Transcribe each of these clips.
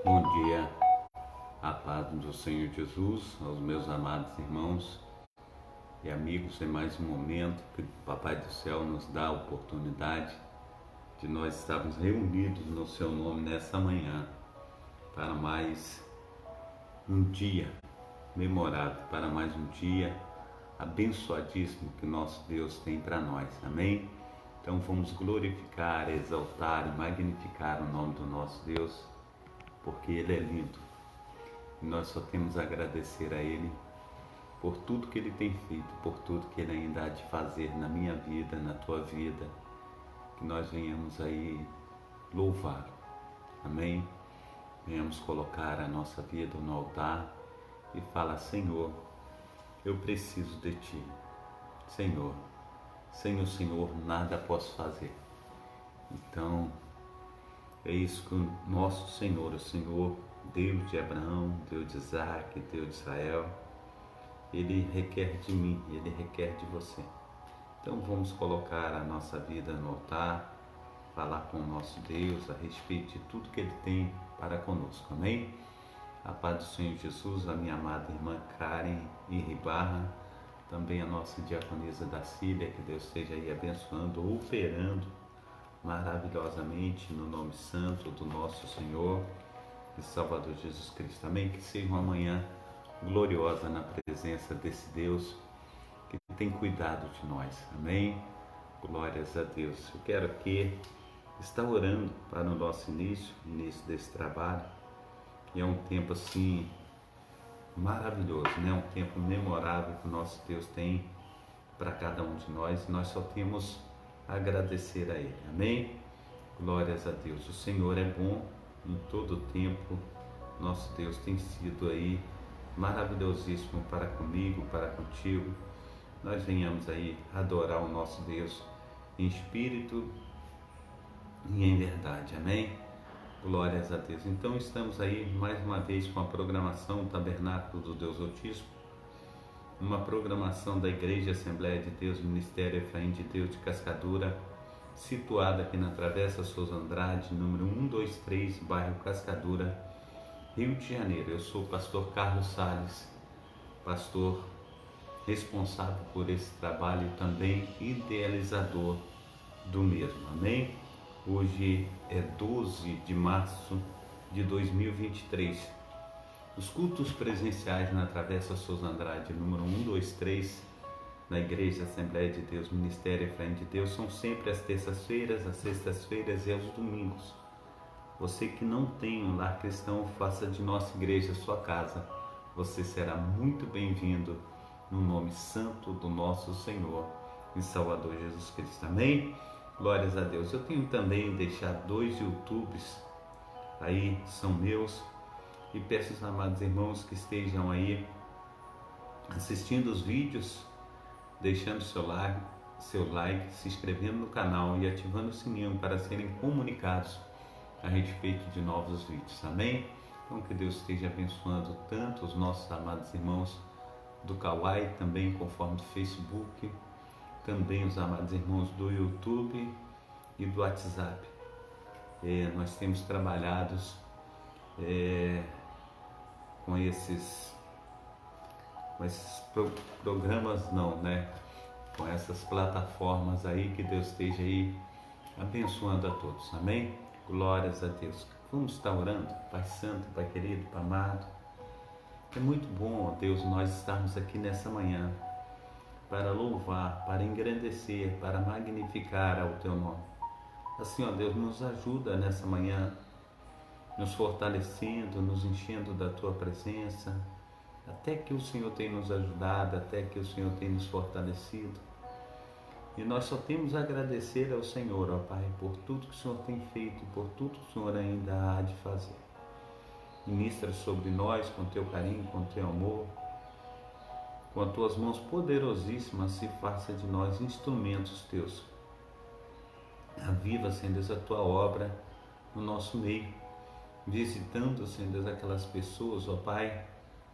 Bom dia, a paz do Senhor Jesus, aos meus amados irmãos e amigos, em mais um momento que o Papai do Céu nos dá a oportunidade de nós estarmos reunidos no Seu nome nessa manhã, para mais um dia memorável, para mais um dia abençoadíssimo que nosso Deus tem para nós, amém? Então vamos glorificar, exaltar e magnificar o nome do nosso Deus, porque Ele é lindo. E nós só temos a agradecer a Ele por tudo que Ele tem feito, por tudo que Ele ainda há de fazer na minha vida, na tua vida, que nós venhamos aí louvá-lo, amém? Venhamos colocar a nossa vida no altar e falar: Senhor, eu preciso de Ti. Senhor, sem o Senhor nada posso fazer. Então, é isso que o nosso Senhor, o Senhor, Deus de Abraão, Deus de Isaac, Deus de Israel, Ele requer de mim, Ele requer de você. Então vamos colocar a nossa vida no altar, falar com o nosso Deus a respeito de tudo que Ele tem para conosco, amém? A paz do Senhor Jesus, a minha amada irmã Karen Iribarra, também a nossa diaconisa da Cília, que Deus esteja aí abençoando, operando maravilhosamente no nome santo do nosso Senhor e Salvador Jesus Cristo. Amém? Que seja uma manhã gloriosa na presença desse Deus que tem cuidado de nós. Amém? Glórias a Deus. Eu quero aqui estar orando para o nosso início desse trabalho. E é um tempo assim maravilhoso, né? Um tempo memorável que o nosso Deus tem para cada um de nós. Nós só temos a agradecer a Ele. Amém? Glórias a Deus. O Senhor é bom em todo o tempo. Nosso Deus tem sido aí maravilhosíssimo para comigo, para contigo. Nós venhamos aí adorar o nosso Deus em espírito e em verdade. Amém? Glórias a Deus. Então estamos aí mais uma vez com a programação Tabernáculo do Deus Altíssimo, uma programação da Igreja Assembleia de Deus, Ministério Efraim de Deus de Cascadura, situada aqui na Travessa Souza Andrade, número 123, bairro Cascadura, Rio de Janeiro. Eu sou o pastor Carlos Salles, pastor responsável por esse trabalho e também idealizador do mesmo, amém? Hoje é 12 de março de 2023. Os cultos presenciais na Travessa Souza Andrade, número 123, na Igreja Assembleia de Deus, Ministério Efraim de Deus, são sempre às terças-feiras, às sextas-feiras e aos domingos. Você que não tem um lar cristão, faça de nossa igreja sua casa. Você será muito bem-vindo no nome santo do nosso Senhor e Salvador Jesus Cristo. Amém? Glórias a Deus. Eu tenho também deixado 2 YouTubes aí, são meus, e peço aos amados irmãos que estejam aí assistindo os vídeos, deixando seu like, se inscrevendo no canal e ativando o sininho para serem comunicados a respeito de novos vídeos, amém? Então que Deus esteja abençoando tanto os nossos amados irmãos do Kawai, também conforme do Facebook, também os amados irmãos do YouTube e do WhatsApp. Nós temos trabalhado com esses programas, não, né? Com essas plataformas aí, que Deus esteja aí abençoando a todos, amém? Glórias a Deus. Vamos estar orando, Pai Santo, Pai querido, Pai amado. É muito bom, ó Deus, nós estarmos aqui nessa manhã para louvar, para engrandecer, para magnificar ao Teu nome. Assim, ó Deus, nos ajuda nessa manhã, nos fortalecendo, nos enchendo da Tua presença, até que o Senhor tem nos ajudado, até que o Senhor tem nos fortalecido. E nós só temos a agradecer ao Senhor, ó Pai, por tudo que o Senhor tem feito e por tudo que o Senhor ainda há de fazer. Ministra sobre nós com Teu carinho, com Teu amor, com as Tuas mãos poderosíssimas, se faça de nós instrumentos Teus. Aviva, Senhor Deus, a Tua obra no nosso meio, visitando, Senhor Deus, aquelas pessoas, ó Pai,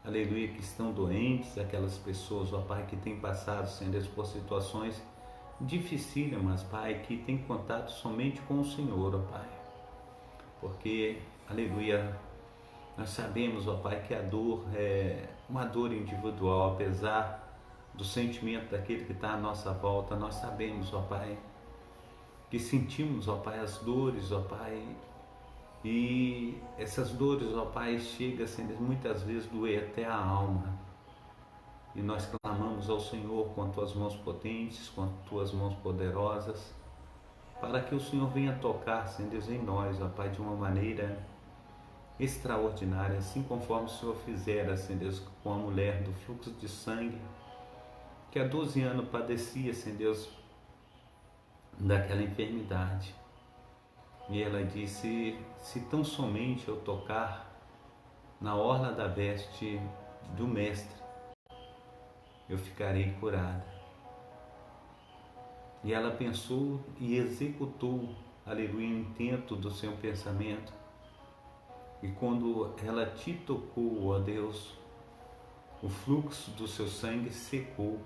aleluia, que estão doentes, aquelas pessoas, ó Pai, que têm passado, Senhor Deus, por situações dificílimas, Pai, que têm contato somente com o Senhor, ó Pai, porque, aleluia, Nós sabemos, ó Pai, que a dor é uma dor individual, apesar do sentimento daquele que está à nossa volta. Nós sabemos, ó Pai, que sentimos, ó Pai, as dores, ó Pai, e essas dores, ó Pai, chegam muitas vezes doer até a alma. E nós clamamos ao Senhor com as tuas mãos potentes, com as tuas mãos poderosas, para que o Senhor venha tocar, Senhor Deus, em nós, ó Pai, de uma maneira extraordinária, assim conforme o Senhor fizera, Senhor Deus, com a mulher do fluxo de sangue, que há 12 anos padecia, Senhor Deus, daquela enfermidade. E ela disse: se tão somente eu tocar na orla da veste do Mestre, eu ficarei curada. E ela pensou e executou, aleluia, o intento do seu pensamento. E quando ela te tocou, ó Deus, o fluxo do seu sangue secou.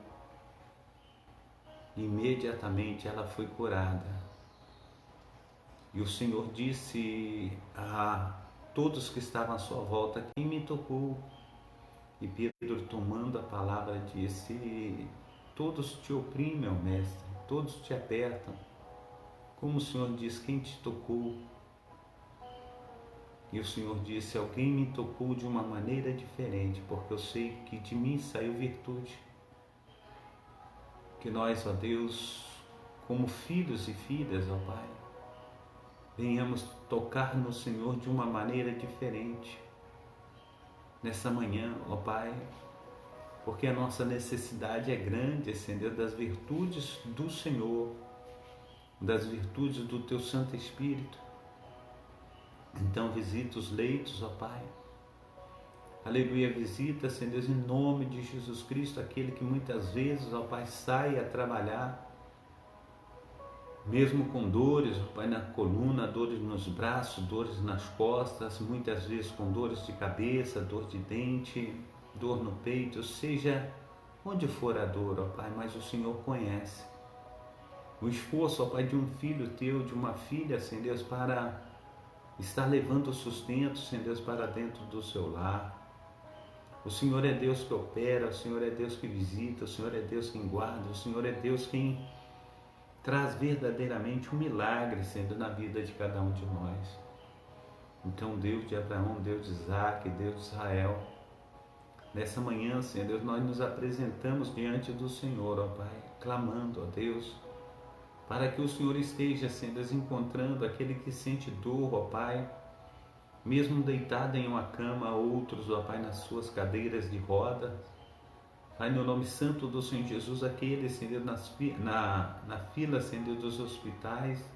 Imediatamente ela foi curada. E o Senhor disse a todos que estavam à sua volta: quem me tocou? E Pedro, tomando a palavra, disse: todos te oprimem, ó Mestre, todos te apertam. Como o Senhor diz: quem te tocou? E o Senhor disse: alguém me tocou de uma maneira diferente, porque eu sei que de mim saiu virtude. Que nós, ó Deus, como filhos e filhas, ó Pai, venhamos tocar no Senhor de uma maneira diferente nessa manhã, ó Pai, porque a nossa necessidade é grande, Senhor, das virtudes do Senhor, das virtudes do Teu Santo Espírito. Então visita os leitos, ó Pai. Aleluia, visita, Senhor Deus, em nome de Jesus Cristo, aquele que muitas vezes, ó Pai, sai a trabalhar, mesmo com dores, ó Pai, na coluna, dores nos braços, dores nas costas, muitas vezes com dores de cabeça, dor de dente, dor no peito, seja onde for a dor, ó Pai, mas o Senhor conhece. O esforço, ó Pai, de um filho Teu, de uma filha, Senhor Deus, para estar levando o sustento, Senhor Deus, para dentro do seu lar. O Senhor é Deus que opera, o Senhor é Deus que visita, o Senhor é Deus quem guarda, o Senhor é Deus quem traz verdadeiramente um milagre, sendo na vida de cada um de nós. Então, Deus de Abraão, Deus de Isaac, Deus de Israel, nessa manhã, Senhor Deus, nós nos apresentamos diante do Senhor, ó Pai, clamando, ó Deus, para que o Senhor esteja, Senhor Deus, encontrando aquele que sente dor, ó Pai, mesmo deitado em uma cama, outros, ó Pai, nas suas cadeiras de roda. Pai, no nome santo do Senhor Jesus, aqueles, Senhor, na fila, Senhor, dos hospitais,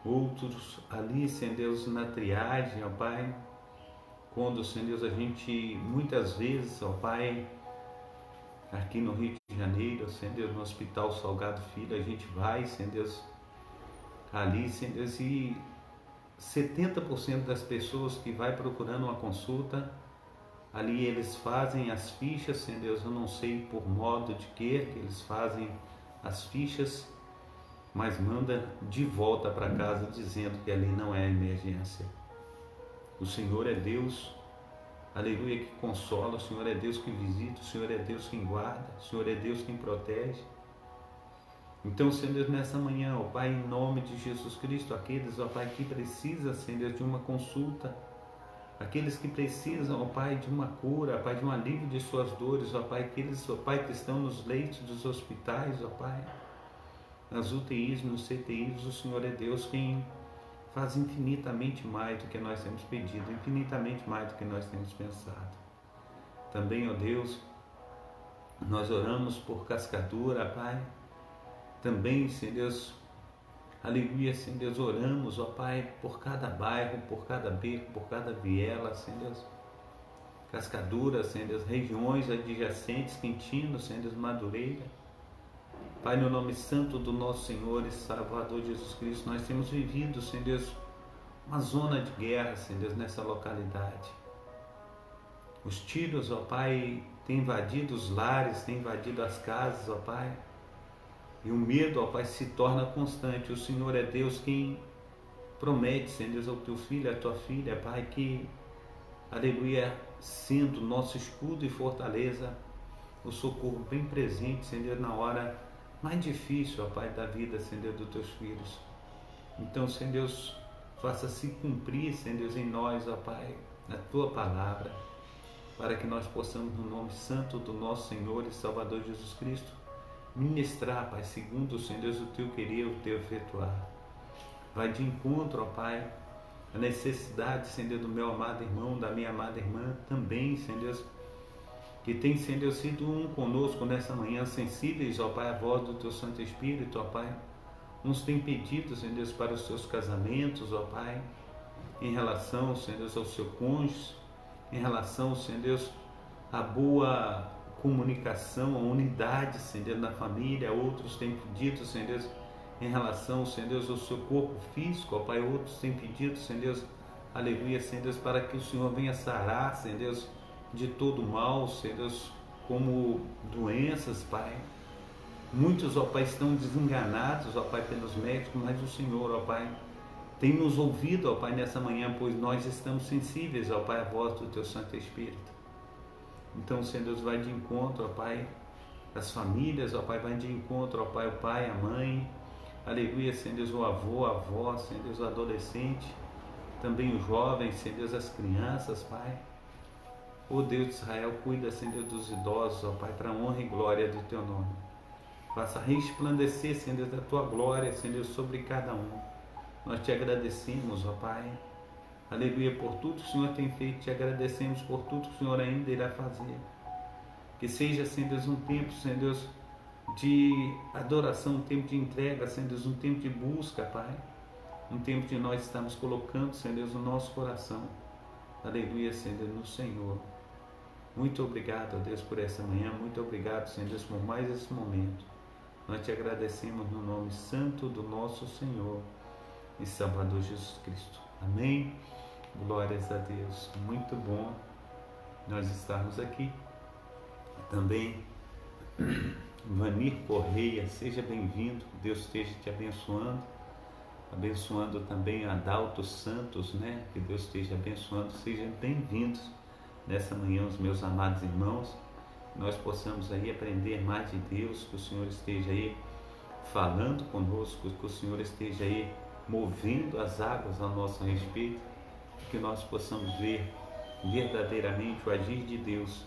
outros ali, Senhor Deus, na triagem, ó Pai, quando, Senhor Deus, a gente, muitas vezes, ó Pai, aqui no Rio de Janeiro, Senhor Deus, no Hospital Salgado Filho, a gente vai, Senhor Deus, ali, Senhor Deus, e 70% das pessoas que vai procurando uma consulta, ali eles fazem as fichas, Senhor Deus, eu não sei por modo de que eles fazem as fichas, mas manda de volta para casa dizendo que ali não é emergência. O Senhor é Deus, aleluia, que consola, o Senhor é Deus que visita, o Senhor é Deus quem guarda, o Senhor é Deus quem protege. Então, Senhor Deus, nessa manhã, ó Pai, em nome de Jesus Cristo, aqueles, ó Pai, que precisam, Senhor Deus, de uma consulta, aqueles que precisam, ó Pai, de uma cura, ó Pai, de um alívio de suas dores, ó Pai, aqueles, ó Pai, que estão nos leitos dos hospitais, ó Pai, nas UTIs, nos CTIs, o Senhor é Deus quem faz infinitamente mais do que nós temos pedido, infinitamente mais do que nós temos pensado. Também, ó Deus, nós oramos por Cascadura, Pai. Também, Senhor Deus, aleluia, Senhor Deus, oramos, ó Pai, por cada bairro, por cada beco, por cada viela, Senhor Deus, Cascadura, Senhor Deus, regiões adjacentes, Quintino, Senhor Deus, Madureira. Pai, no nome santo do nosso Senhor e Salvador Jesus Cristo, nós temos vivido, Senhor Deus, uma zona de guerra, Senhor Deus, nessa localidade. Os tiros, ó Pai, têm invadido os lares, têm invadido as casas, ó Pai. E o medo, ó Pai, se torna constante. O Senhor é Deus quem promete, Senhor Deus, ao teu filho, à tua filha, Pai, que aleluia, sendo nosso escudo e fortaleza, o socorro bem presente, Senhor, na hora mais difícil, ó Pai, da vida, Senhor, dos teus filhos. Então, Senhor Deus, faça-se cumprir, Senhor Deus, em nós, ó Pai, a tua palavra, para que nós possamos, no nome santo do nosso Senhor e Salvador Jesus Cristo, ministrar, Pai, segundo, Senhor Deus, o teu querer, o teu efetuar. Vai de encontro, ó Pai, a necessidade, Senhor Deus, do meu amado irmão, da minha amada irmã, também, Senhor Deus, que tem, Senhor Deus, sido um conosco nessa manhã, sensíveis, ó Pai, à voz do teu Santo Espírito, ó Pai. Uns têm pedido, Senhor Deus, para os seus casamentos, ó Pai, em relação, Senhor Deus, ao seu cônjuge, em relação, Senhor Deus, à boa comunicação, à unidade, Senhor Deus, na família. Outros têm pedido, Senhor Deus, em relação, Senhor Deus, ao seu corpo físico, ó Pai. Outros têm pedido, Senhor Deus, aleluia, Senhor Deus, para que o Senhor venha sarar, Senhor Deus, de todo mal, Senhor Deus, como doenças, Pai. Muitos, ó Pai, estão desenganados, ó Pai, pelos médicos, mas o Senhor, ó Pai, tem nos ouvido, ó Pai, nessa manhã, pois nós estamos sensíveis, ó Pai, à voz do teu Santo Espírito. Então, Senhor Deus, vai de encontro, ó Pai, as famílias, ó Pai, vai de encontro, ó Pai, o pai, a mãe, aleluia, Senhor Deus, o avô, a avó, Senhor Deus, o adolescente, também os jovens, Senhor Deus, as crianças, Pai. Ó Deus de Israel, cuida, Senhor Deus, dos idosos, ó Pai, para a honra e glória do teu nome. Faça resplandecer, Senhor Deus, da tua glória, Senhor Deus, sobre cada um. Nós te agradecemos, ó Pai, aleluia, por tudo que o Senhor tem feito. Te agradecemos por tudo que o Senhor ainda irá fazer. Que seja, Senhor Deus, um tempo, Senhor Deus, de adoração, um tempo de entrega, Senhor Deus, um tempo de busca, Pai. Um tempo de nós estamos colocando, Senhor Deus, no nosso coração, aleluia, Senhor Deus, no Senhor. Muito obrigado, ó Deus, por essa manhã. Muito obrigado, Senhor Deus, por mais esse momento. Nós te agradecemos no nome santo do nosso Senhor e Salvador Jesus Cristo. Amém? Glórias a Deus. Muito bom nós estarmos aqui. Também, Vanir Correia, seja bem-vindo. Deus esteja te abençoando. Abençoando também a Adalto Santos, né? Que Deus esteja abençoando. Sejam bem-vindos nessa manhã, os meus amados irmãos. Nós possamos aí aprender mais de Deus, que o Senhor esteja aí falando conosco, que o Senhor esteja aí movendo as águas a nosso respeito, que nós possamos ver verdadeiramente o agir de Deus,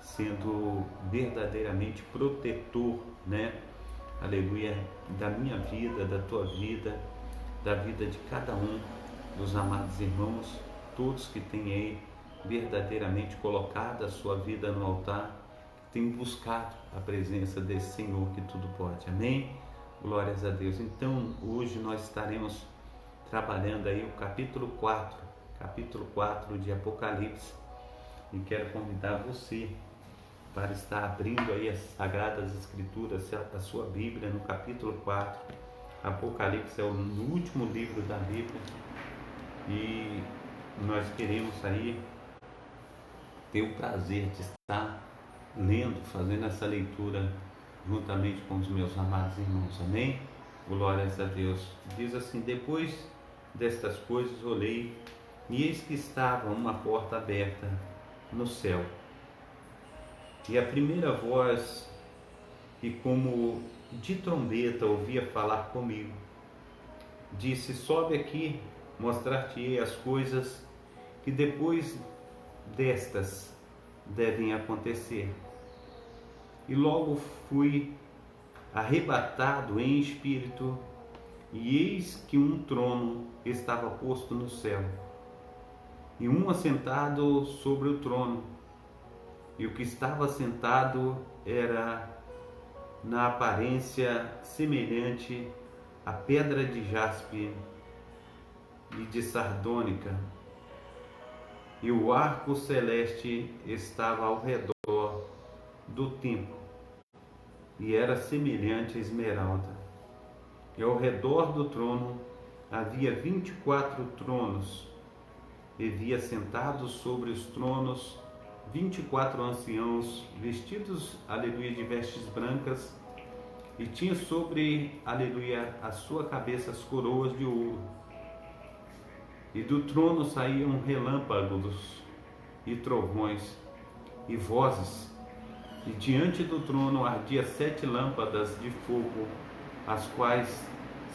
sendo verdadeiramente protetor, né? Aleluia, da minha vida, da tua vida, da vida de cada um dos amados irmãos, todos que têm aí verdadeiramente colocado a sua vida no altar, tem buscado a presença desse Senhor que tudo pode. Amém? Glórias a Deus. Então, hoje nós estaremos trabalhando aí o capítulo 4 de Apocalipse, e quero convidar você para estar abrindo aí as Sagradas Escrituras, a sua Bíblia, no capítulo 4. Apocalipse é o último livro da Bíblia, e nós queremos aí ter o prazer de estar lendo, fazendo essa leitura juntamente com os meus amados irmãos. Amém? Glórias a Deus. Diz assim: depois destas coisas olhei, e eis que estava uma porta aberta no céu. E a primeira voz, que como de trombeta ouvia falar comigo, disse: sobe aqui, mostrar-te-ei as coisas que depois destas devem acontecer. E logo fui arrebatado em espírito, e eis que um trono estava posto no céu, e um assentado sobre o trono, e o que estava sentado era na aparência semelhante a pedra de jaspe e de sardônica, e o arco celeste estava ao redor do templo, e era semelhante a esmeralda. E ao redor do trono havia 24 tronos, e havia sentados sobre os tronos 24 anciãos, vestidos, aleluia, de vestes brancas, e tinha sobre, aleluia, a sua cabeça as coroas de ouro. E do trono saíam relâmpagos e trovões e vozes, e diante do trono ardia 7 lâmpadas de fogo, as quais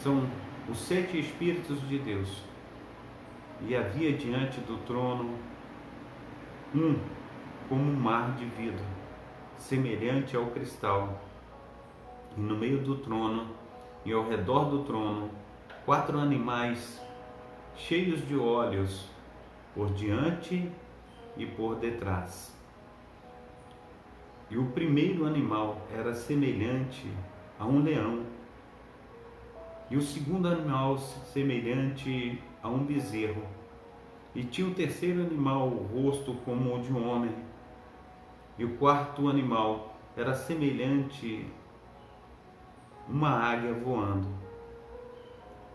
são os 7 Espíritos de Deus. E havia diante do trono como um mar de vidro, semelhante ao cristal, e no meio do trono e ao redor do trono 4 animais cheios de olhos por diante e por detrás. E o primeiro animal era semelhante a um leão, e o segundo animal semelhante a um bezerro, e tinha o terceiro animal o rosto como o de um homem, e o quarto animal era semelhante a uma águia voando.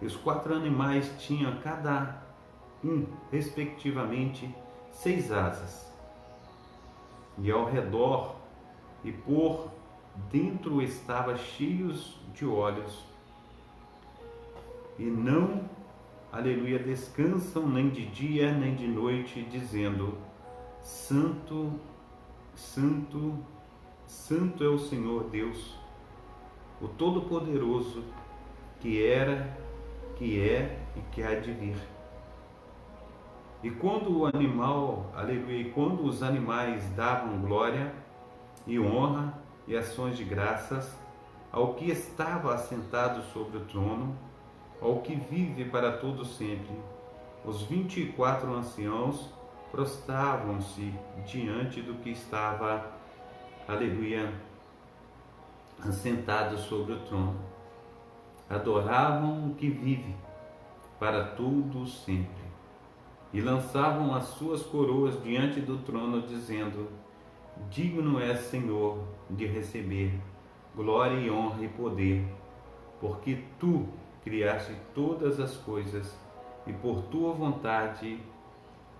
E os 4 animais tinham cada um, respectivamente, 6 asas, e ao redor e por dentro estava cheios de olhos, e não, aleluia, descansam nem de dia nem de noite, dizendo: Santo, Santo, Santo é o Senhor Deus, o Todo-Poderoso, que era, que é e que há de vir. E quando o animal, aleluia, e quando os animais davam glória e honra e ações de graças ao que estava assentado sobre o trono, ao que vive para todo sempre, os 24 anciãos prostravam-se diante do que estava, aleluia, assentado sobre o trono. Adoravam o que vive para todo sempre, e lançavam as suas coroas diante do trono, dizendo: Digno és, Senhor, de receber glória e honra e poder, porque tu criaste todas as coisas, e por tua vontade,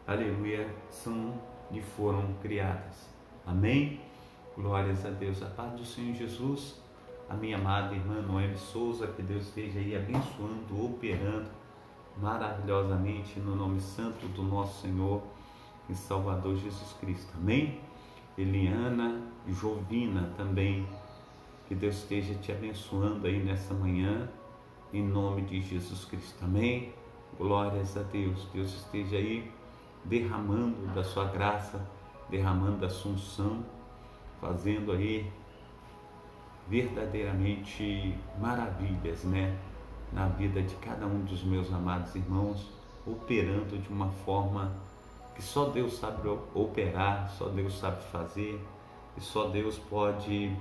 aleluia, são e foram criadas. Amém? Glórias a Deus. A paz do Senhor Jesus. A minha amada irmã Noemi Souza, que Deus esteja aí abençoando, operando maravilhosamente no nome santo do nosso Senhor e Salvador Jesus Cristo. Amém? Eliana e Jovina também, que Deus esteja te abençoando aí nessa manhã, em nome de Jesus Cristo. Amém? Glórias a Deus. Deus esteja aí derramando da sua graça, derramando da sua unção, fazendo aí verdadeiramente maravilhas, né, na vida de cada um dos meus amados irmãos, operando de uma forma que só Deus sabe operar, só Deus sabe fazer, e só Deus pode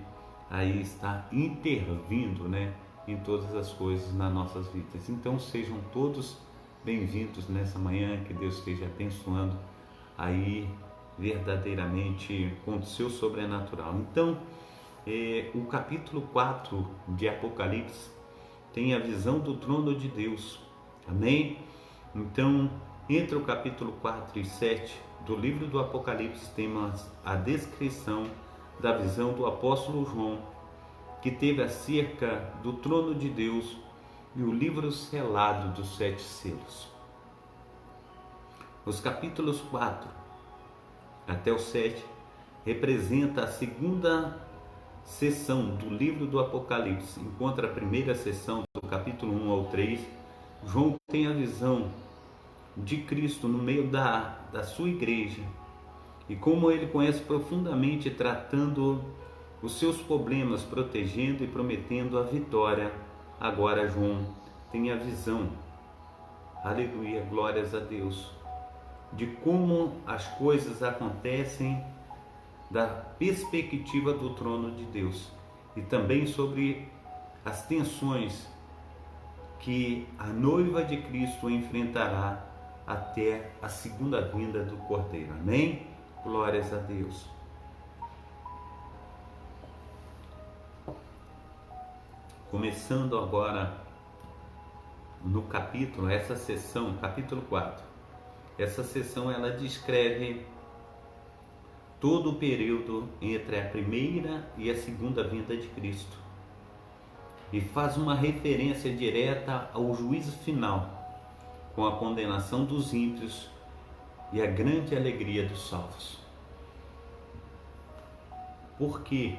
aí estar intervindo, né, em todas as coisas nas nossas vidas. Então sejam todos bem-vindos nessa manhã, que Deus esteja abençoando aí verdadeiramente com o seu sobrenatural. Então, o capítulo 4 de Apocalipse tem a visão do trono de Deus. Amém? Então, entre o capítulo 4 e 7 do livro do Apocalipse, temos a descrição da visão do apóstolo João, que teve acerca do trono de Deus e o livro selado dos 7 selos. Os capítulos 4 até o 7 representa a segunda sessão do livro do Apocalipse. Enquanto a primeira sessão, do capítulo 1 ao 3, João tem a visão de Cristo no meio da sua igreja, e como ele conhece profundamente, tratando os seus problemas, protegendo e prometendo a vitória. Agora João tem a visão, aleluia, glórias a Deus, de como as coisas acontecem da perspectiva do trono de Deus, e também sobre as tensões que a noiva de Cristo enfrentará até a segunda vinda do Cordeiro. Amém? Glórias a Deus. Começando agora no capítulo, essa sessão, capítulo 4. Essa sessão ela descreve todo o período entre a primeira e a segunda vinda de Cristo, e faz uma referência direta ao juízo final, com a condenação dos ímpios e a grande alegria dos salvos. Por que,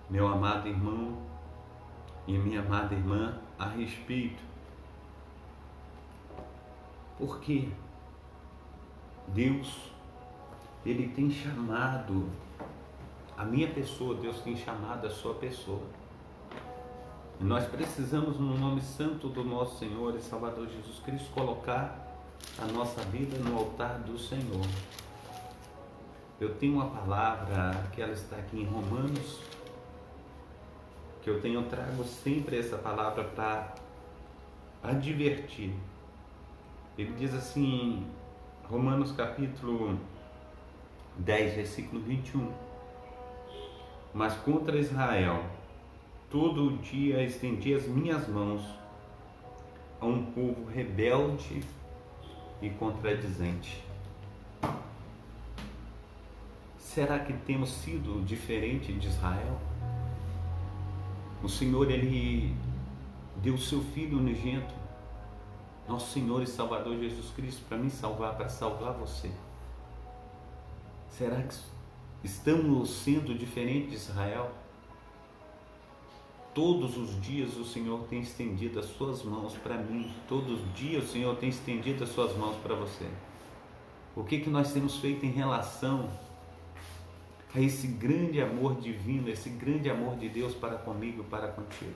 meu amado irmão e minha amada irmã, a respeito? Porque Deus, Ele tem chamado a minha pessoa, Deus tem chamado a sua pessoa. E nós precisamos, no nome santo do nosso Senhor e Salvador Jesus Cristo, colocar a nossa vida no altar do Senhor. Eu tenho uma palavra que ela está aqui em Romanos, que eu trago sempre essa palavra para advertir. Ele diz assim, Romanos capítulo 10, versículo 21. Mas contra Israel, todo dia estendi as minhas mãos a um povo rebelde e contradizente. Será que temos sido diferente de Israel? O Senhor, Ele deu o seu Filho unigênito, nosso Senhor e Salvador Jesus Cristo, para me salvar, para salvar você. Será que estamos sendo diferentes de Israel? Todos os dias o Senhor tem estendido as suas mãos para mim. Todos os dias o Senhor tem estendido as suas mãos para você. O que nós temos feito em relação a esse grande amor divino, esse grande amor de Deus para comigo e para contigo?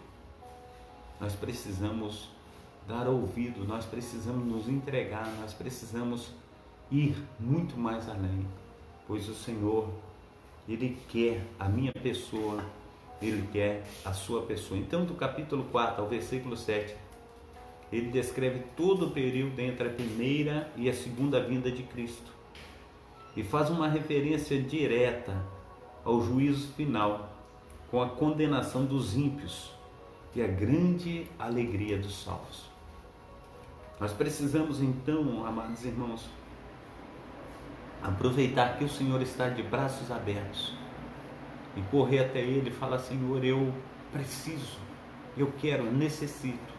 Nós precisamos dar ouvido, nós precisamos nos entregar, nós precisamos ir muito mais além, pois o Senhor, Ele quer a minha pessoa, Ele quer a sua pessoa. Então, do capítulo 4 ao versículo 7, ele descreve todo o período entre a primeira e a segunda vinda de Cristo e faz uma referência direta ao juízo final, com a condenação dos ímpios e a grande alegria dos salvos. Nós precisamos então, amados irmãos, aproveitar que o Senhor está de braços abertos e correr até Ele e falar: Senhor, eu preciso, eu quero, eu necessito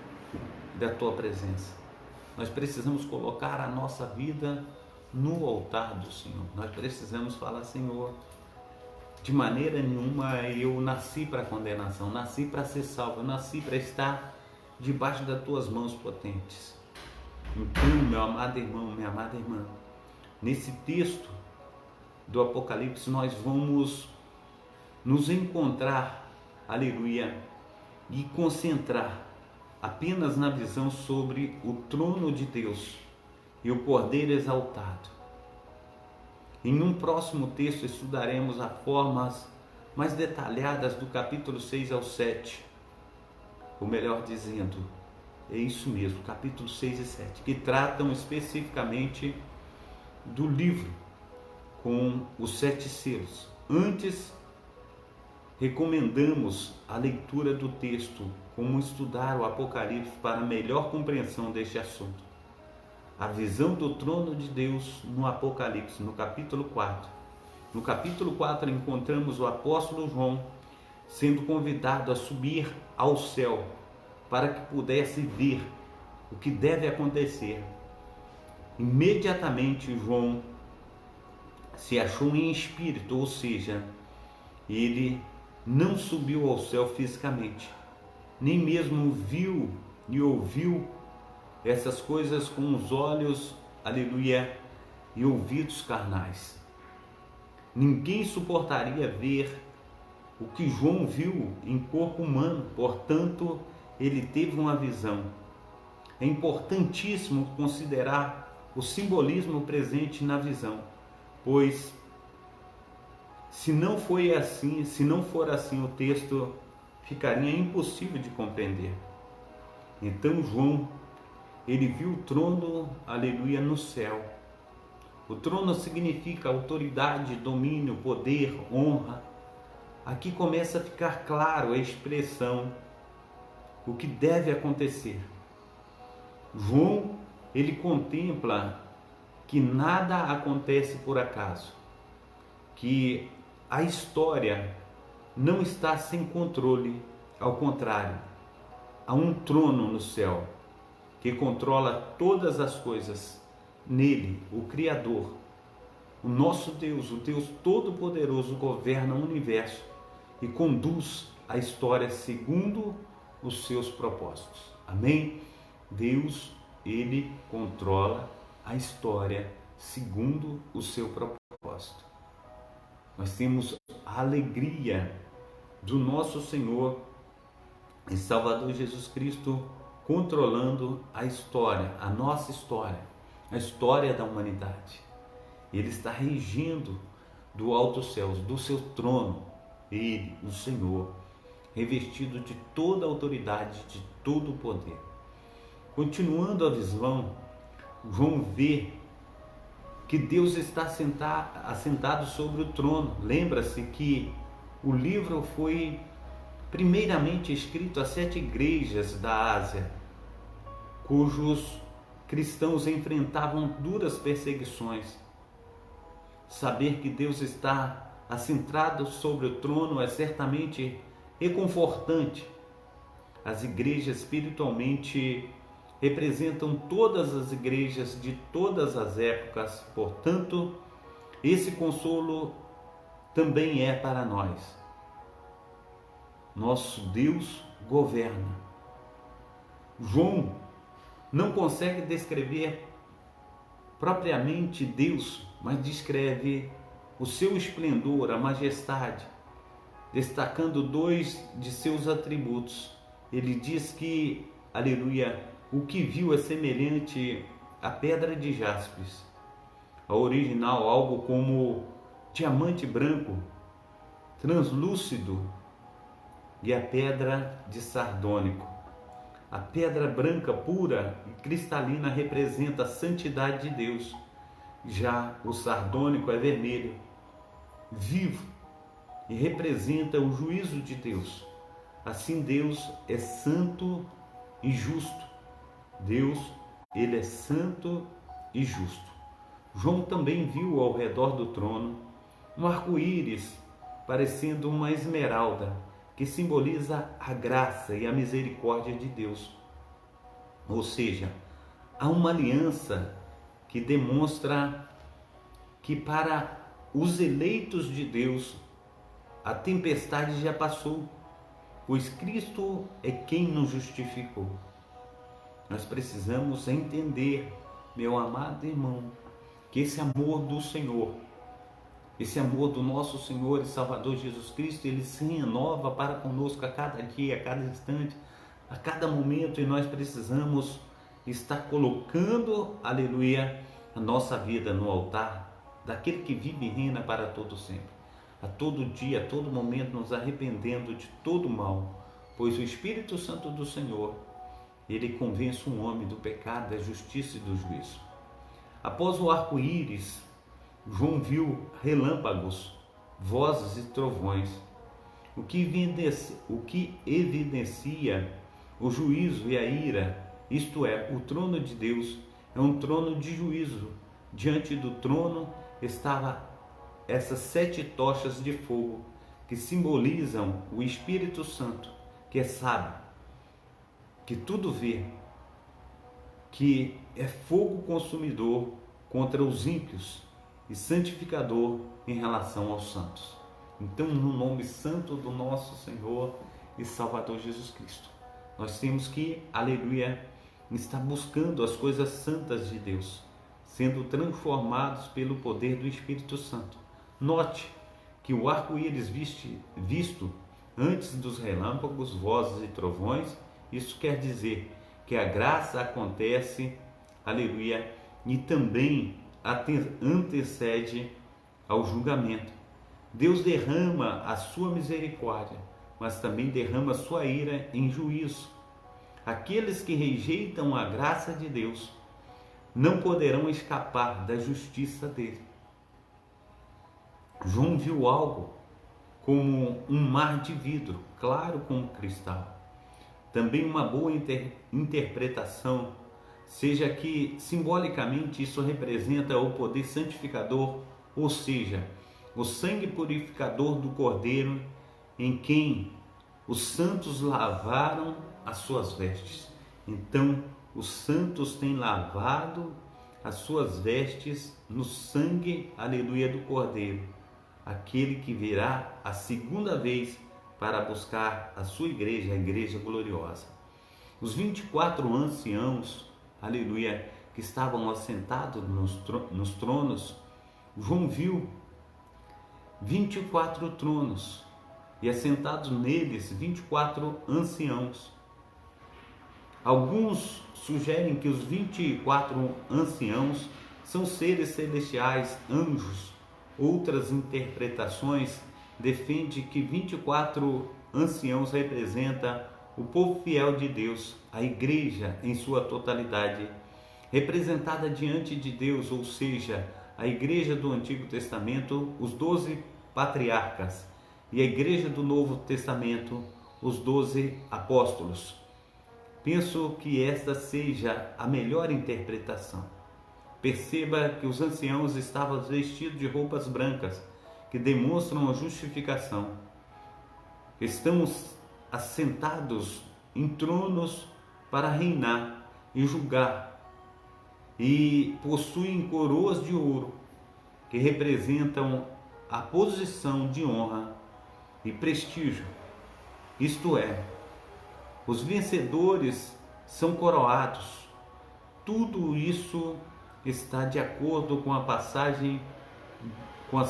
da Tua presença. Nós precisamos colocar a nossa vida no altar do Senhor. Nós precisamos falar: Senhor, de maneira nenhuma eu nasci para condenação, nasci para ser salvo, eu nasci para estar debaixo das Tuas mãos potentes. Então, meu amado irmão, minha amada irmã, nesse texto do Apocalipse nós vamos nos encontrar, aleluia, e concentrar apenas na visão sobre o trono de Deus e o Cordeiro exaltado. Em um próximo texto estudaremos as formas mais detalhadas do capítulo 6 ao 7, ou melhor dizendo, é isso mesmo, capítulo 6 e 7, que tratam especificamente do livro com os 7 selos. Antes, recomendamos a leitura do texto, como estudar o Apocalipse para melhor compreensão deste assunto. A visão do trono de Deus no Apocalipse, no capítulo 4. No capítulo 4 encontramos o apóstolo João sendo convidado a subir ao céu para que pudesse ver o que deve acontecer. Imediatamente João se achou em espírito, ou seja, ele não subiu ao céu fisicamente, nem mesmo viu e ouviu essas coisas com os olhos, aleluia, e ouvidos carnais. Ninguém suportaria ver o que João viu em corpo humano, portanto, ele teve uma visão. É importantíssimo considerar o simbolismo presente na visão, pois se não for assim, o texto ficaria impossível de compreender. Então João, ele viu o trono, aleluia, no céu. O trono significa autoridade, domínio, poder, honra. Aqui começa a ficar claro a expressão, o que deve acontecer. João, ele contempla que nada acontece por acaso, que a história não está sem controle, ao contrário, há um trono no céu que controla todas as coisas nele, o Criador, o nosso Deus, o Deus Todo-Poderoso, governa o universo e conduz a história segundo os seus propósitos. Amém? Deus, Ele controla a história segundo o seu propósito. Nós temos a alegria do nosso Senhor e Salvador Jesus Cristo controlando a história, a nossa história, a história da humanidade. Ele está regindo do alto céus, do seu trono, Ele, o Senhor, revestido de toda a autoridade, de todo o poder. Continuando a visão, João vê que Deus está assentado sobre o trono. Lembra-se que o livro foi primeiramente escrito a 7 igrejas da Ásia, cujos cristãos enfrentavam duras perseguições. Saber que Deus está assentado sobre o trono é certamente reconfortante. As igrejas espiritualmente representam todas as igrejas de todas as épocas, portanto, esse consolo também é para nós. Nosso Deus governa. João não consegue descrever propriamente Deus, mas descreve o seu esplendor, a majestade, destacando 2 de seus atributos. Ele diz que, aleluia, o que viu é semelhante à pedra de jaspis, a original algo como diamante branco, translúcido, e a pedra de sardônico. A pedra branca pura e cristalina representa a santidade de Deus. Já o sardônico é vermelho, vivo, e representa o juízo de Deus. Assim Deus é santo e justo. Deus, Ele é santo e justo. João também viu ao redor do trono um arco-íris parecendo uma esmeralda, que simboliza a graça e a misericórdia de Deus. Ou seja, há uma aliança que demonstra que para os eleitos de Deus a tempestade já passou, pois Cristo é quem nos justificou. Nós precisamos entender, meu amado irmão, que esse amor do Senhor, esse amor do nosso Senhor e Salvador Jesus Cristo, Ele se renova para conosco a cada dia, a cada instante, a cada momento, e nós precisamos estar colocando, aleluia, a nossa vida no altar daquele que vive e reina para todo sempre. A todo dia, a todo momento, nos arrependendo de todo mal, pois o Espírito Santo do Senhor, Ele convence um homem do pecado, da justiça e do juízo. Após o arco-íris, João viu relâmpagos, vozes e trovões, o que evidencia o juízo e a ira, isto é, o trono de Deus é um trono de juízo. Diante do trono estavam essas 7 tochas de fogo, que simbolizam o Espírito Santo, que é sábio, que tudo vê, que é fogo consumidor contra os ímpios e santificador em relação aos santos. Então, no nome santo do nosso Senhor e Salvador Jesus Cristo, nós temos que, aleluia, estar buscando as coisas santas de Deus, sendo transformados pelo poder do Espírito Santo. Note que o arco-íris visto antes dos relâmpagos, vozes e trovões, isso quer dizer que a graça acontece, aleluia, e também antecede ao julgamento. Deus derrama a sua misericórdia, mas também derrama a sua ira em juízo. Aqueles que rejeitam a graça de Deus não poderão escapar da justiça dele. João viu algo como um mar de vidro, claro como cristal. Também uma boa interpretação seja que simbolicamente isso representa o poder santificador, ou seja, o sangue purificador do Cordeiro, em quem os santos lavaram as suas vestes. Então, os santos têm lavado, as suas vestes no sangue, aleluia, do Cordeiro, aquele que virá a segunda vez para buscar a sua igreja, a igreja gloriosa. Os 24 anciãos, aleluia, que estavam assentados nos tronos, João viu 24 tronos e assentados neles 24 anciãos. Alguns sugerem que os 24 anciãos são seres celestiais, anjos. Outras interpretações defendem que 24 anciãos representam o povo fiel de Deus, a igreja em sua totalidade, representada diante de Deus, ou seja, a igreja do Antigo Testamento, os 12 patriarcas, e a igreja do Novo Testamento, os 12 apóstolos. Penso que esta seja a melhor interpretação. Perceba que os anciãos estavam vestidos de roupas brancas, que demonstram a justificação. Estamos assentados em tronos para reinar e julgar, e possuem coroas de ouro, que representam a posição de honra e prestígio. Isto é, os vencedores são coroados. Tudo isso está de acordo com as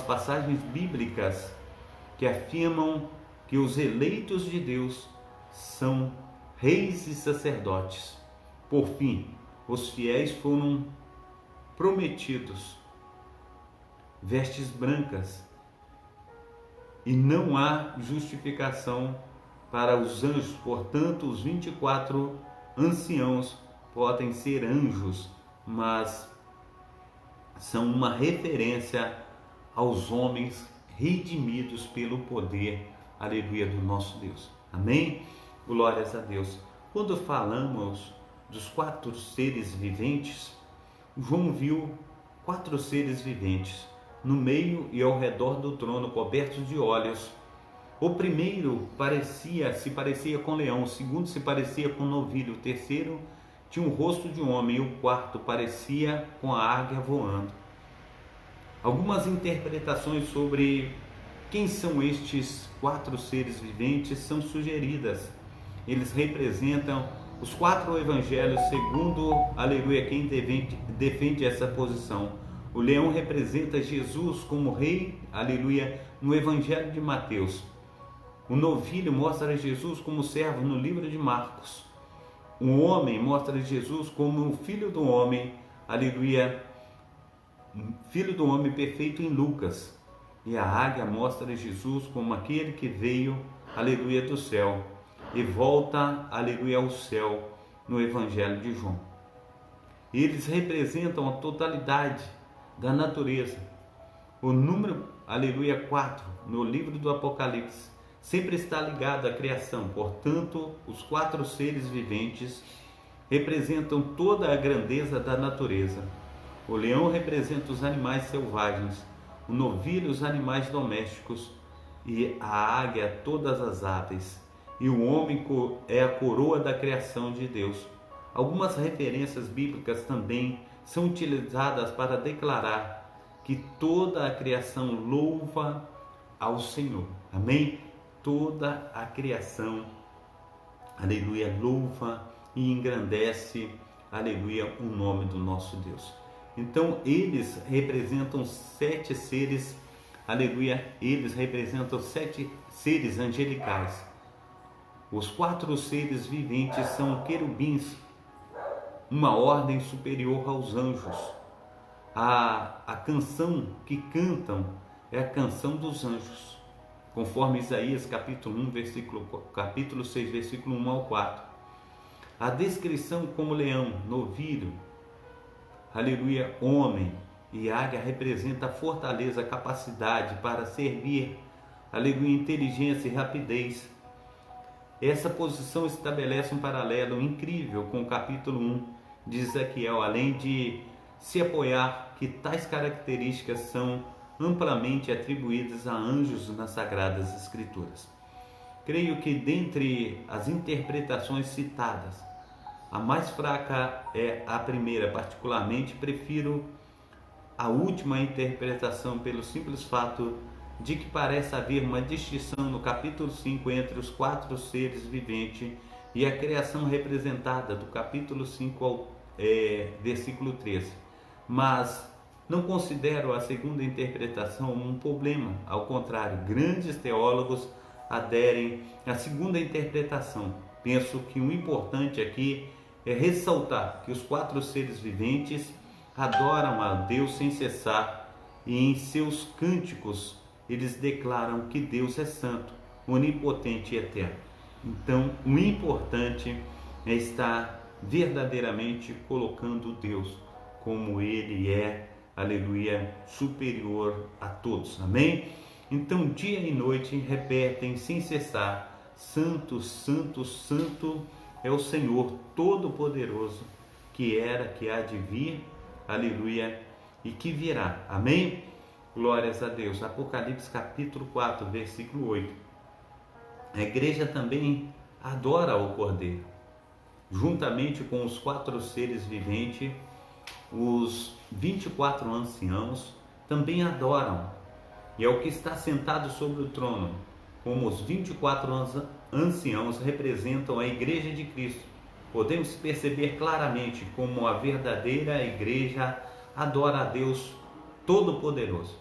passagens bíblicas que afirmam que os eleitos de Deus são reis e sacerdotes. Por fim, os fiéis foram prometidos vestes brancas, e não há justificação para os anjos. Portanto, os 24 anciãos podem ser anjos, mas são uma referência aos homens redimidos pelo poder, aleluia, do nosso Deus. Amém? Glórias a Deus. Quando falamos dos 4 seres viventes, João viu 4 seres viventes no meio e ao redor do trono, cobertos de olhos. O primeiro se parecia com leão, o segundo se parecia com novilho, o terceiro tinha o rosto de homem e o quarto parecia com a águia voando. Algumas interpretações sobre quem são estes 4 seres viventes são sugeridas. Eles representam os 4 evangelhos, segundo, aleluia, quem defende essa posição. O leão representa Jesus como rei, aleluia, no evangelho de Mateus. O novilho mostra Jesus como servo no livro de Marcos. O homem mostra Jesus como o filho do homem, aleluia, filho do homem perfeito em Lucas. E a águia mostra Jesus como aquele que veio, aleluia, do céu e volta, aleluia, ao céu no evangelho de João. Eles representam a totalidade da natureza. O número, aleluia, 4 no livro do Apocalipse sempre está ligado à criação. Portanto, os 4 seres viventes representam toda a grandeza da natureza. O leão representa os animais selvagens, o novilho os animais domésticos, e a águia todas as aves, e o homem é a coroa da criação de Deus. Algumas referências bíblicas também são utilizadas para declarar que toda a criação louva ao Senhor. Amém? Toda a criação, aleluia, louva e engrandece, aleluia, o nome do nosso Deus. Então, eles representam 7 seres, aleluia, eles representam 7 seres angelicais. Os 4 seres viventes são querubins, uma ordem superior aos anjos. A canção que cantam é a canção dos anjos, conforme Isaías capítulo 6, versículo 1 ao 4. A descrição como leão, novilho, aleluia, homem e águia representa a fortaleza, a capacidade para servir, aleluia, inteligência e rapidez. Essa posição estabelece um paralelo incrível com o capítulo 1 de Ezequiel, além de se apoiar que tais características são amplamente atribuídas a anjos nas Sagradas Escrituras. Creio que dentre as interpretações citadas, A mais fraca é a primeira, particularmente prefiro a última interpretação pelo simples fato de que parece haver uma distinção no capítulo 5 entre os 4 seres viventes e a criação representada do capítulo 5 ao versículo 13. Mas não considero a segunda interpretação um problema, ao contrário, grandes teólogos aderem à segunda interpretação. Penso que o importante aqui é ressaltar que os 4 seres viventes adoram a Deus sem cessar e em seus cânticos eles declaram que Deus é santo, onipotente e eterno. Então, o importante é estar verdadeiramente colocando Deus como Ele é, aleluia, superior a todos, amém? Então, dia e noite repetem sem cessar: Santo, Santo, Santo é o Senhor Todo-Poderoso, que era, que há de vir, aleluia, e que virá, amém? Glórias a Deus. Apocalipse capítulo 4, versículo 8. A igreja também adora o Cordeiro, juntamente com os 4 seres viventes. Os 24 anciãos também adoram, e é o que está sentado sobre o trono, como os 24 anciãos representam a igreja de Cristo. Podemos perceber claramente como a verdadeira igreja adora a Deus Todo-Poderoso.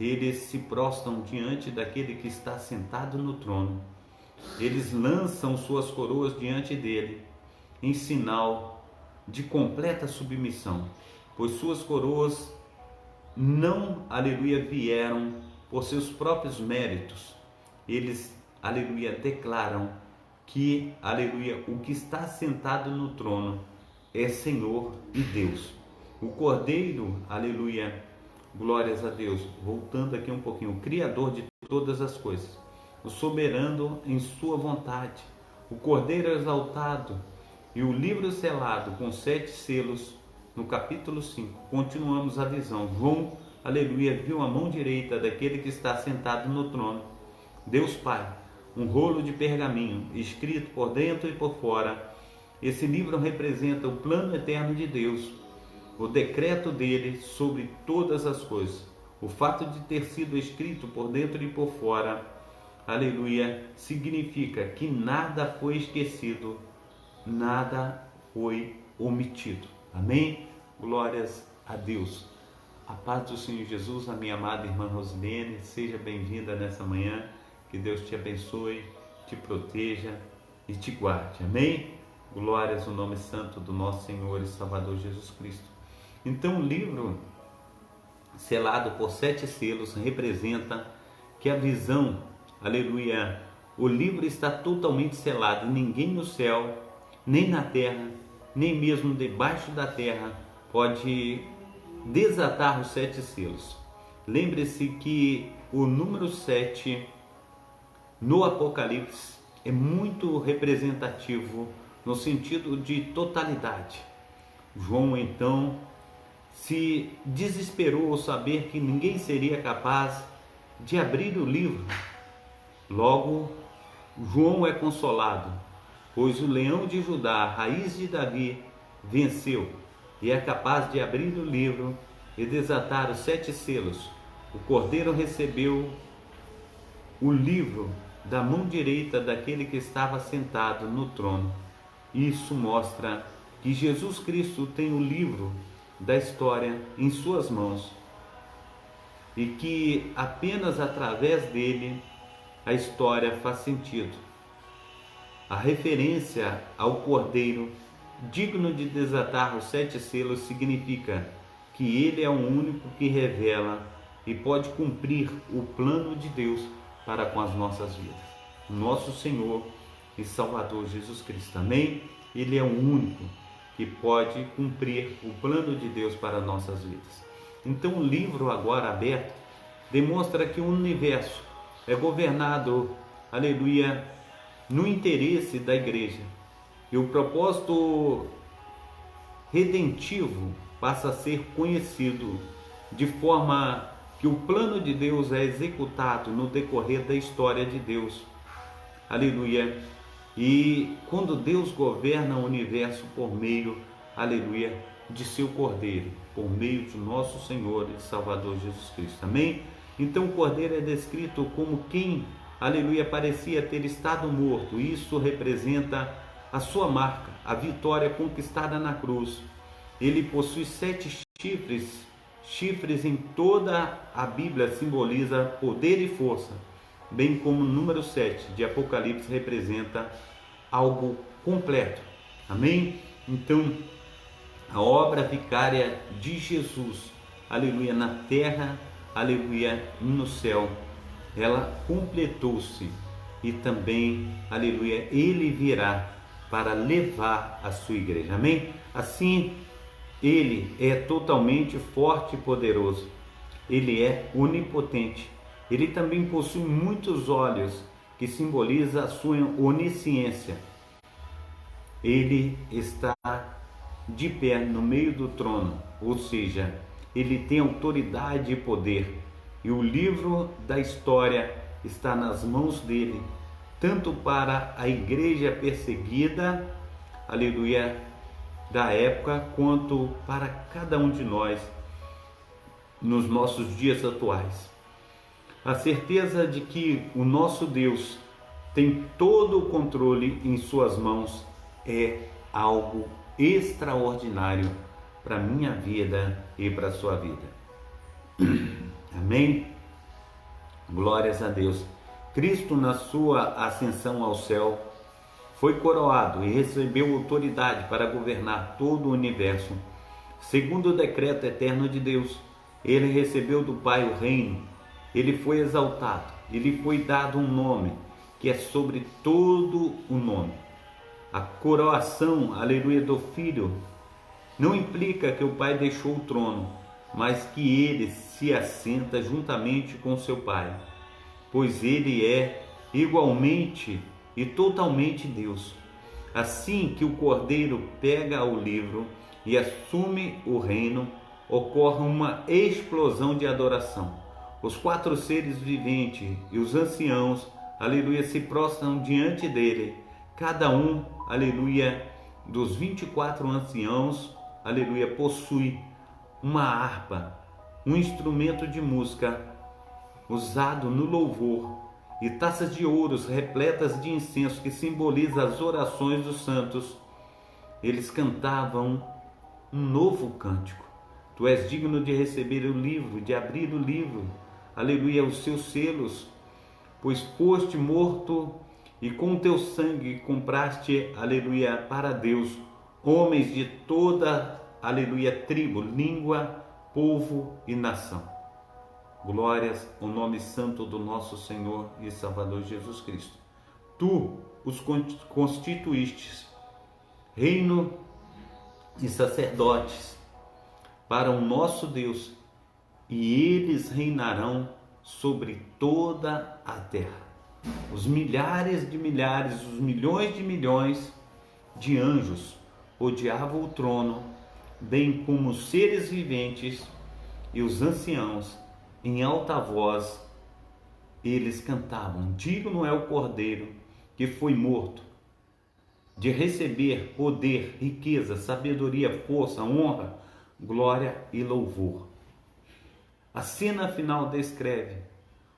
Eles se prostram diante daquele que está sentado no trono. Eles lançam suas coroas diante dele, em sinal de completa submissão, pois suas coroas não, aleluia, vieram por seus próprios méritos. Eles, aleluia, declaram que, aleluia, o que está sentado no trono é Senhor e Deus. O Cordeiro, aleluia, glórias a Deus, voltando aqui um pouquinho, o Criador de todas as coisas, o soberano em sua vontade, o Cordeiro exaltado e o livro selado com 7 selos, no capítulo 5, continuamos a visão. João, aleluia, viu a mão direita daquele que está sentado no trono, Deus Pai, um rolo de pergaminho, escrito por dentro e por fora. Esse livro representa o plano eterno de Deus, o decreto dele sobre todas as coisas. O fato de ter sido escrito por dentro e por fora, aleluia, significa que nada foi esquecido, nada foi omitido. Amém? Glórias a Deus. A paz do Senhor Jesus, a minha amada irmã Rosilene, seja bem-vinda nessa manhã. Que Deus te abençoe, te proteja e te guarde. Amém? Glórias ao nome santo do nosso Senhor e Salvador Jesus Cristo. Então, o livro selado por 7 selos representa que a visão, aleluia, o livro está totalmente selado. Ninguém no céu, nem na terra, nem mesmo debaixo da terra pode desatar os 7 selos. Lembre-se que o número 7 no Apocalipse é muito representativo no sentido de totalidade. João então se desesperou ao saber que ninguém seria capaz de abrir o livro. Logo, João é consolado, pois o leão de Judá, a raiz de Davi, venceu e é capaz de abrir o livro e desatar os 7 selos. O Cordeiro recebeu o livro da mão direita daquele que estava sentado no trono. Isso mostra que Jesus Cristo tem o livro da história em suas mãos e que apenas através dele a história faz sentido. A referência ao Cordeiro digno de desatar os 7 selos significa que ele é o único que revela e pode cumprir o plano de Deus para com as nossas vidas. Nosso Senhor e Salvador Jesus Cristo. Amém? Ele é o único que pode cumprir o plano de Deus para nossas vidas. Então, o livro agora aberto demonstra que o universo é governado, aleluia, no interesse da igreja. E o propósito redentivo passa a ser conhecido, de forma que o plano de Deus é executado no decorrer da história de Deus. Aleluia. E quando Deus governa o universo por meio, aleluia, de seu Cordeiro, por meio de nosso Senhor e Salvador Jesus Cristo. Amém? Então o Cordeiro é descrito como quem, aleluia, parecia ter estado morto. Isso representa a sua marca, a vitória conquistada na cruz. Ele possui 7 chifres. Chifres em toda a Bíblia simboliza poder e força, bem como o número 7 de Apocalipse representa algo completo. Amém? Então, a obra vicária de Jesus, aleluia, na terra, aleluia, no céu, ela completou-se e também, aleluia, ele virá para levar a sua igreja. Amém? Assim, ele é totalmente forte e poderoso. Ele é onipotente. Ele também possui muitos olhos, que simboliza a sua onisciência. Ele está de pé no meio do trono, ou seja, ele tem autoridade e poder. E o livro da história está nas mãos dele, tanto para a igreja perseguida, aleluia, da época, quanto para cada um de nós nos nossos dias atuais. A certeza de que o nosso Deus tem todo o controle em suas mãos é algo extraordinário para a minha vida e para a sua vida. Amém? Glórias a Deus. Cristo, na sua ascensão ao céu, foi coroado e recebeu autoridade para governar todo o universo. Segundo o decreto eterno de Deus, ele recebeu do Pai o reino. Ele foi exaltado, ele foi dado um nome que é sobre todo o nome. A coroação, aleluia, do Filho não implica que o Pai deixou o trono, mas que ele se assenta juntamente com seu Pai, pois ele é igualmente e totalmente Deus. Assim que o Cordeiro pega o livro e assume o reino, ocorre uma explosão de adoração. Os 4 seres viventes e os anciãos, aleluia, se prostram diante dele. Cada um, aleluia, dos 24 anciãos, aleluia, possui uma harpa, um instrumento de música usado no louvor, e taças de ouros repletas de incenso que simboliza as orações dos santos. Eles cantavam um novo cântico. Tu és digno de receber o livro, de abrir o livro, aleluia, os seus selos, pois foste morto e com teu sangue compraste, aleluia, para Deus, homens de toda, aleluia, tribo, língua, povo e nação. Glórias ao nome santo do nosso Senhor e Salvador Jesus Cristo. Tu os constituístes reino e sacerdotes para o nosso Deus, e eles reinarão sobre toda a terra. Os milhares de milhares, os milhões de milhões de anjos rodeavam o trono, bem como os seres viventes e os anciãos. Em alta voz, eles cantavam: digno é o Cordeiro que foi morto, de receber poder, riqueza, sabedoria, força, honra, glória e louvor. A cena final descreve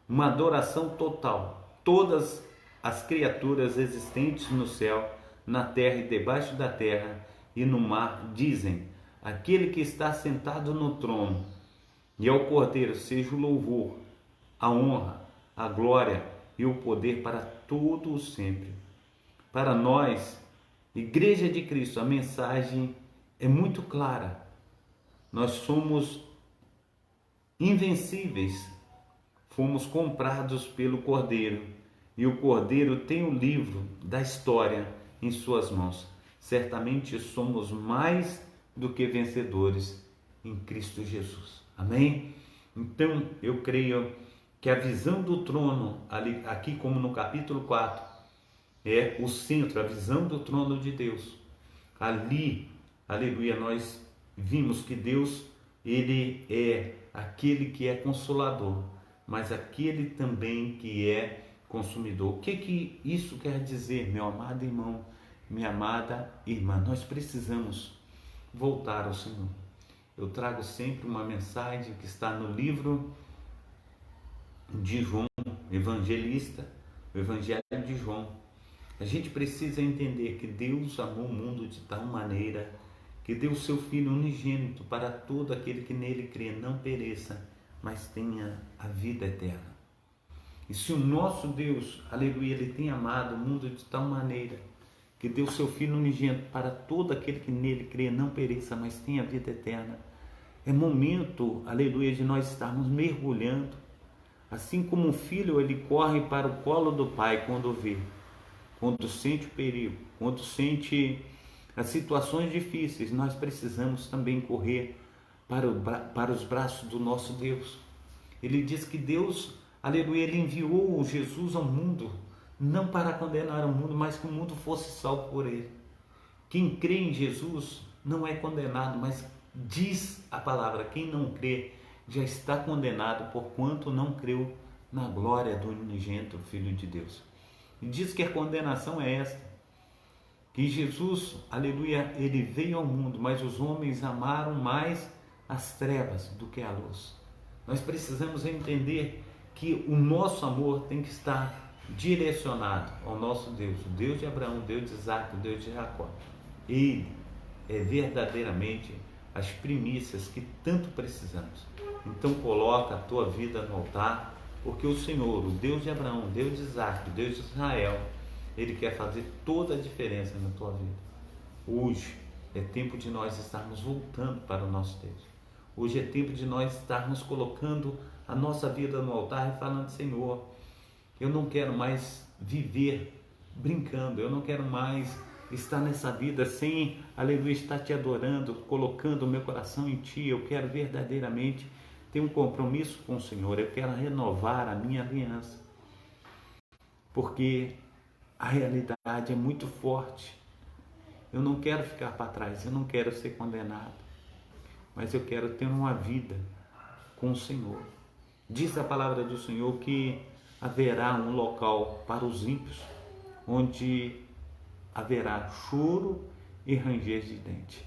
uma adoração total. Todas as criaturas existentes no céu, na terra e debaixo da terra e no mar dizem: aquele que está sentado no trono e ao Cordeiro seja o louvor, a honra, a glória e o poder para todo o sempre. Para nós, Igreja de Cristo, a mensagem é muito clara. Nós somos invencíveis, fomos comprados pelo Cordeiro, e o Cordeiro tem o livro da história em suas mãos. Certamente somos mais do que vencedores em Cristo Jesus. Amém? Então eu creio que a visão do trono, aqui como no capítulo 4, é o centro, a visão do trono de Deus. Ali, aleluia, nós vimos que Deus, ele é aquele que é consolador, mas aquele também que é, consumidor. O que isso quer dizer, meu amado irmão, minha amada irmã? Nós precisamos voltar ao Senhor. Eu trago sempre uma mensagem que está no livro de João, evangelista, o Evangelho de João. A gente precisa entender que Deus amou o mundo de tal maneira que deu o seu Filho unigênito para todo aquele que nele crê não pereça, mas tenha a vida eterna. E se o nosso Deus, aleluia, Ele tem amado o mundo de tal maneira que deu o seu Filho unigênito para todo aquele que nele crê não pereça, mas tenha a vida eterna, é momento, aleluia, de nós estarmos mergulhando. Assim como um filho, ele corre para o colo do pai quando sente o perigo, quando sente as situações difíceis, nós precisamos também correr para os braços do nosso Deus. Ele diz que Deus, aleluia, Ele enviou Jesus ao mundo, não para condenar o mundo, mas que o mundo fosse salvo por Ele. Quem crê em Jesus não é condenado, mas diz a palavra, quem não crê já está condenado, porquanto não creu na glória do unigênito Filho de Deus. E diz que a condenação é esta, que Jesus, aleluia, Ele veio ao mundo, mas os homens amaram mais as trevas do que a luz. Nós precisamos entender que o nosso amor tem que estar direcionado ao nosso Deus, o Deus de Abraão, o Deus de Isaac, o Deus de Jacó. Ele é verdadeiramente as primícias que tanto precisamos. Então coloca a tua vida no altar, porque o Senhor, o Deus de Abraão, o Deus de Isaac, o Deus de Israel, Ele quer fazer toda a diferença na tua vida. Hoje é tempo de nós estarmos voltando para o nosso Deus. Hoje é tempo de nós estarmos colocando a nossa vida no altar e falando: Senhor, eu não quero mais viver brincando, eu não quero mais estar nessa vida sem, aleluia, estar te adorando, colocando o meu coração em ti. Eu quero verdadeiramente ter um compromisso com o Senhor, eu quero renovar a minha aliança, porque a realidade é muito forte. Eu não quero ficar para trás, eu não quero ser condenado, mas eu quero ter uma vida com o Senhor. Diz a palavra do Senhor que haverá um local para os ímpios, onde haverá choro e ranger de dente.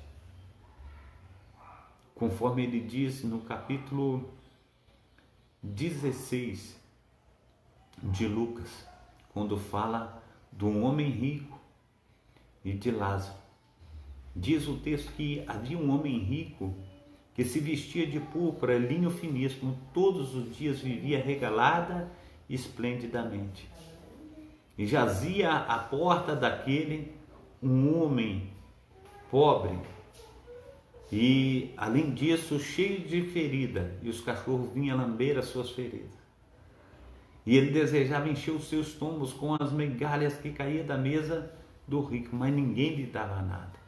Conforme ele diz no capítulo 16 de Lucas, quando fala do homem rico e de Lázaro. Diz o texto que havia um homem rico que se vestia de púrpura, linho finíssimo, todos os dias vivia regalada e esplendidamente. E jazia à porta daquele um homem pobre, e além disso cheio de ferida, e os cachorros vinham lamber as suas feridas. E ele desejava encher os seus estômagos com as migalhas que caíam da mesa do rico, mas ninguém lhe dava nada.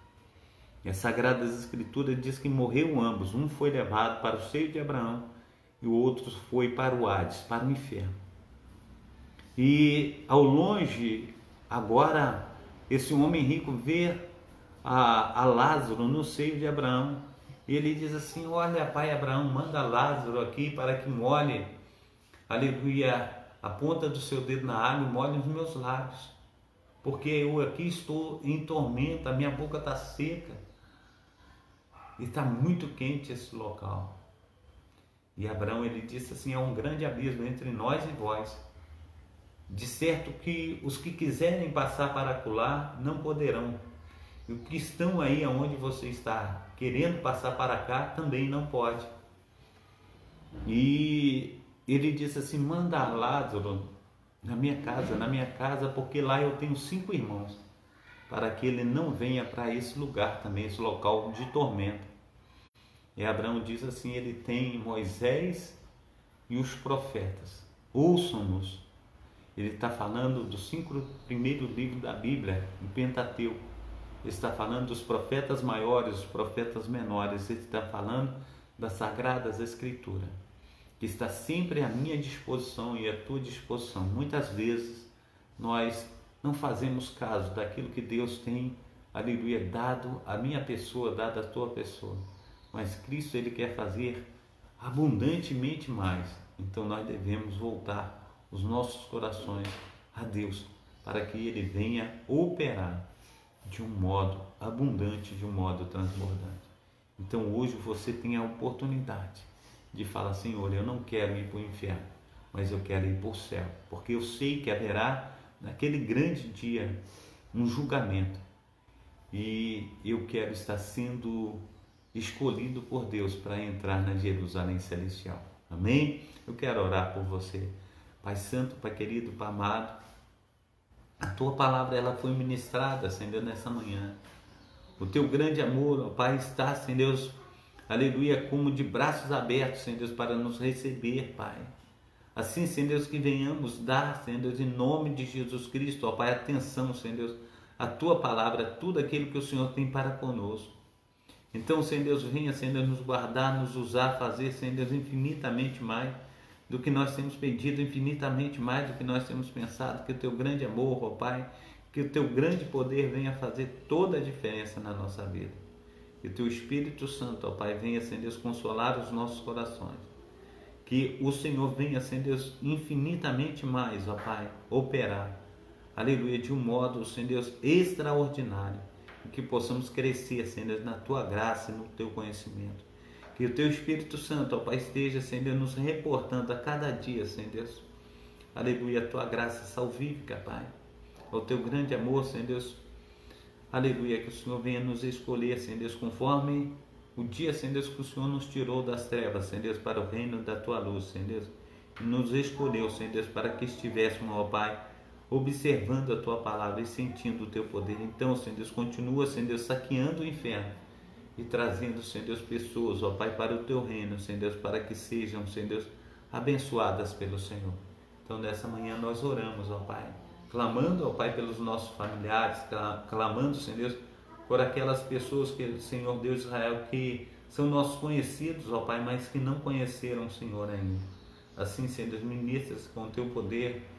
E as Sagradas Escrituras diz que morreu ambos, um foi levado para o seio de Abraão e o outro foi para o Hades, para o inferno. E ao longe, agora, esse homem rico vê a Lázaro no seio de Abraão. E ele diz assim: olha, pai Abraão, manda Lázaro aqui para que molhe, aleluia, a ponta do seu dedo na água e molhe os meus lábios, porque eu aqui estou em tormento, a minha boca está seca e está muito quente esse local. E Abraão, ele disse assim: há um grande abismo entre nós e vós, de certo que os que quiserem passar para acolá não poderão, e os que estão aí aonde você está querendo passar para cá também não pode. E ele disse assim: manda Lázaro na minha casa, porque lá eu tenho 5 irmãos, para que ele não venha para esse lugar também, esse local de tormento. E Abraão diz assim: ele tem Moisés e os profetas, ouçam-nos. Ele está falando dos 5 primeiros livros da Bíblia, o Pentateuco. Ele está falando dos profetas maiores, os profetas menores. Ele está falando das Sagradas Escrituras, que está sempre à minha disposição e à tua disposição. Muitas vezes nós não fazemos caso daquilo que Deus tem, aleluia, dado à minha pessoa, dado à tua pessoa. Mas Cristo, Ele quer fazer abundantemente mais. Então nós devemos voltar os nossos corações a Deus, para que Ele venha operar de um modo abundante, de um modo transbordante. Então hoje você tem a oportunidade de falar: Senhor, eu não quero ir para o inferno, mas eu quero ir para o céu, porque eu sei que haverá naquele grande dia um julgamento e eu quero estar sendo escolhido por Deus para entrar na Jerusalém celestial. Amém? Eu quero orar por você. Pai santo, Pai querido, Pai amado, a tua palavra ela foi ministrada, Senhor, nessa manhã. O teu grande amor, ó Pai, está, Senhor Deus, aleluia, como de braços abertos, Senhor Deus, para nos receber, Pai. Assim, Senhor Deus, que venhamos dar, Senhor Deus, em nome de Jesus Cristo, ó Pai, atenção, Senhor Deus, a tua palavra, tudo aquilo que o Senhor tem para conosco. Então, Senhor Deus, venha, Senhor Deus, nos guardar, nos usar, fazer, Senhor Deus, infinitamente mais do que nós temos pedido, infinitamente mais do que nós temos pensado. Que o teu grande amor, ó Pai, que o teu grande poder venha fazer toda a diferença na nossa vida. Que o teu Espírito Santo, ó Pai, venha, Senhor Deus, consolar os nossos corações. Que o Senhor venha, Senhor Deus, infinitamente mais, ó Pai, operar, aleluia, de um modo, Senhor Deus, extraordinário. Que possamos crescer, Senhor Deus, na tua graça e no teu conhecimento. Que o teu Espírito Santo, ó Pai, esteja, Senhor Deus, nos reportando a cada dia, Senhor Deus, aleluia, a tua graça salvífica, Pai, o teu grande amor, Senhor Deus, aleluia, que o Senhor venha nos escolher, Senhor Deus, conforme o dia, Senhor Deus, que o Senhor nos tirou das trevas, Senhor Deus, para o reino da tua luz, Senhor Deus, e nos escolheu, Senhor Deus, para que estivéssemos, ó Pai, observando a tua palavra e sentindo o teu poder. Então, Senhor Deus, continua, Senhor Deus, saqueando o inferno e trazendo, Senhor Deus, pessoas, ó Pai, para o teu reino, Senhor Deus, para que sejam, Senhor Deus, abençoadas pelo Senhor. Então, nessa manhã nós oramos, ó Pai, clamando, ó Pai, pelos nossos familiares, clamando, Senhor Deus, por aquelas pessoas que, Senhor Deus de Israel, que são nossos conhecidos, ó Pai, mas que não conheceram o Senhor ainda. Assim, Senhor Deus, ministra-se com o teu poder,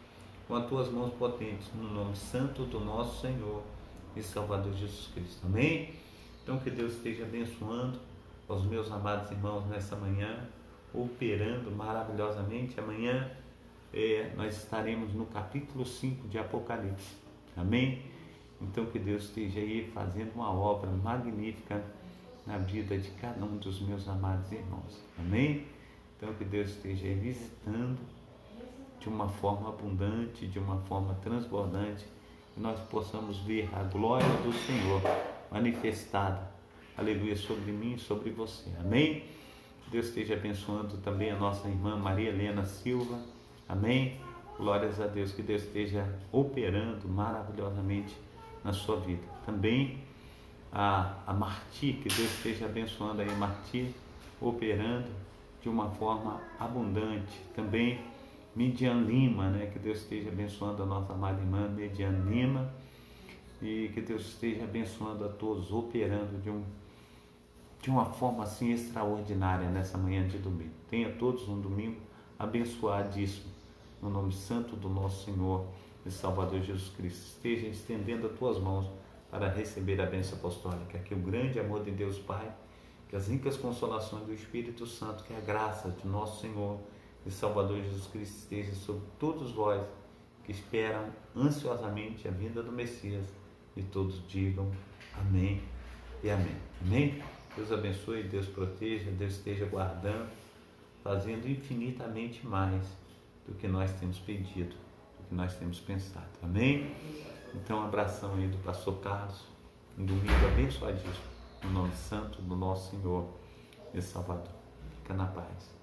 com as tuas mãos potentes, no nome santo do nosso Senhor e Salvador Jesus Cristo. Amém? Então, que Deus esteja abençoando os meus amados irmãos nessa manhã, operando maravilhosamente. Amanhã nós estaremos no capítulo 5 de Apocalipse. Amém? Então, que Deus esteja aí fazendo uma obra magnífica na vida de cada um dos meus amados irmãos. Amém? Então, que Deus esteja aí visitando de uma forma abundante, de uma forma transbordante, que nós possamos ver a glória do Senhor manifestada, aleluia, sobre mim e sobre você. Amém? Deus esteja abençoando também a nossa irmã Maria Helena Silva. Amém? Glórias a Deus, que Deus esteja operando maravilhosamente na sua vida. Também a Marti, que Deus esteja abençoando aí a Marti, operando de uma forma abundante. Também Midian Lima, né? Que Deus esteja abençoando a nossa amada irmã Midian Lima, e que Deus esteja abençoando a todos, operando de uma forma assim extraordinária nessa manhã de domingo. Tenha todos um domingo abençoadíssimo, no nome santo do nosso Senhor e Salvador Jesus Cristo. Esteja estendendo as tuas mãos para receber a bênção apostólica. Que o grande amor de Deus Pai, que as ricas consolações do Espírito Santo, que a graça de nosso Senhor e Salvador Jesus Cristo esteja sobre todos vós que esperam ansiosamente a vinda do Messias, e todos digam amém e amém. Amém? Deus abençoe, Deus proteja, Deus esteja guardando, fazendo infinitamente mais do que nós temos pedido, do que nós temos pensado. Amém? Então, um abração aí do pastor Carlos, um domingo abençoadíssimo, no nome santo do nosso Senhor e Salvador. Fica na paz.